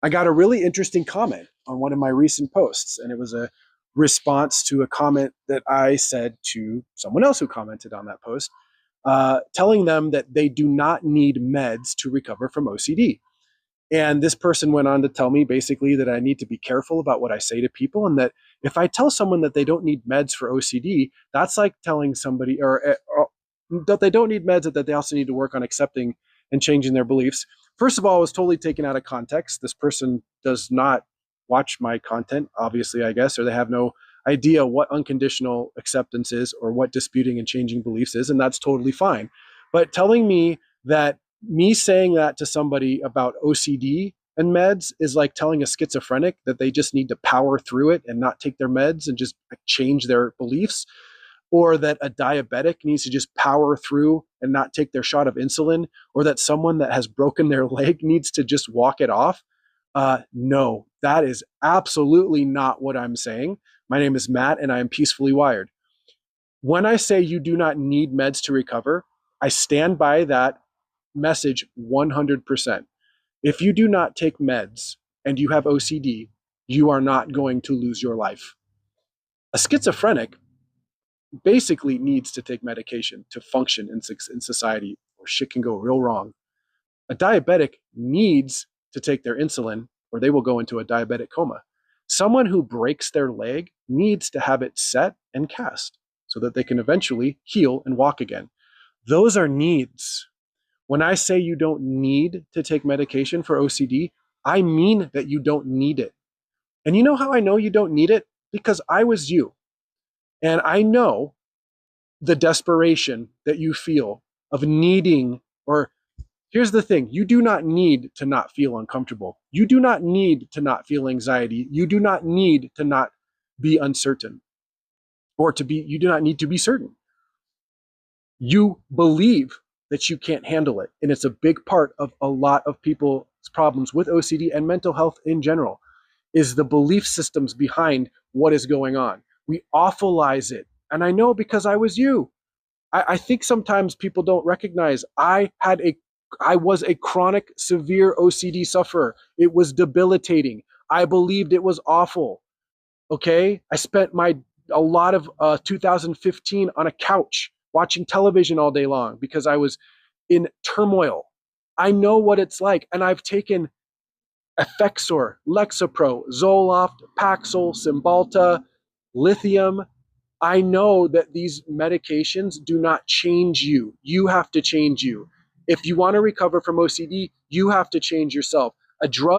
I got a really interesting comment on one of my recent posts, and it was a response to a comment that I said to someone else who commented on that post, telling them that they do not need meds to recover from OCD. And this person went on to tell me basically that I need to be careful about what I say to people, and that if I tell someone that they don't need meds for OCD, that's like telling somebody or that they don't need meds, that they also need to work on accepting and changing their beliefs. First of all, it was totally taken out of context. This person does not watch my content, obviously, I guess, or they have no idea what unconditional acceptance is or what disputing and changing beliefs is, and that's totally fine. But telling me that me saying that to somebody about OCD and meds is like telling a schizophrenic that they just need to power through it and not take their meds and just change their beliefs, or that a diabetic needs to just power through and not take their shot of insulin, or that someone that has broken their leg needs to just walk it off. No, that is absolutely not what I'm saying. My name is Matt, and I am peacefully wired. When I say you do not need meds to recover, I stand by that message 100%. If you do not take meds and you have OCD, you are not going to lose your life. A schizophrenic basically needs to take medication to function in society, or shit can go real wrong. A diabetic needs to take their insulin, or they will go into a diabetic coma. Someone who breaks their leg needs to have it set and cast so that they can eventually heal and walk again. Those are needs. When I say you don't need to take medication for OCD, I mean that you don't need it. And you know how I know you don't need it? Because I was you. And I know the desperation that you feel of needing, or here's the thing, you do not need to not feel uncomfortable. You do not need to not feel anxiety. You do not need to not be uncertain, or you do not need to be certain. You believe that you can't handle it. And it's a big part of a lot of people's problems with OCD and mental health in general, is the belief systems behind what is going on. We awfulize it. And I know, because I was you. I think sometimes people don't recognize I was a chronic, severe OCD sufferer. It was debilitating. I believed it was awful. Okay? I spent a lot of 2015 on a couch watching television all day long because I was in turmoil. I know what it's like, and I've taken Effexor, Lexapro, Zoloft, Paxil, Cymbalta, lithium. I know that these medications do not change you. You have to change you. If you want to recover from OCD, you have to change yourself. A drug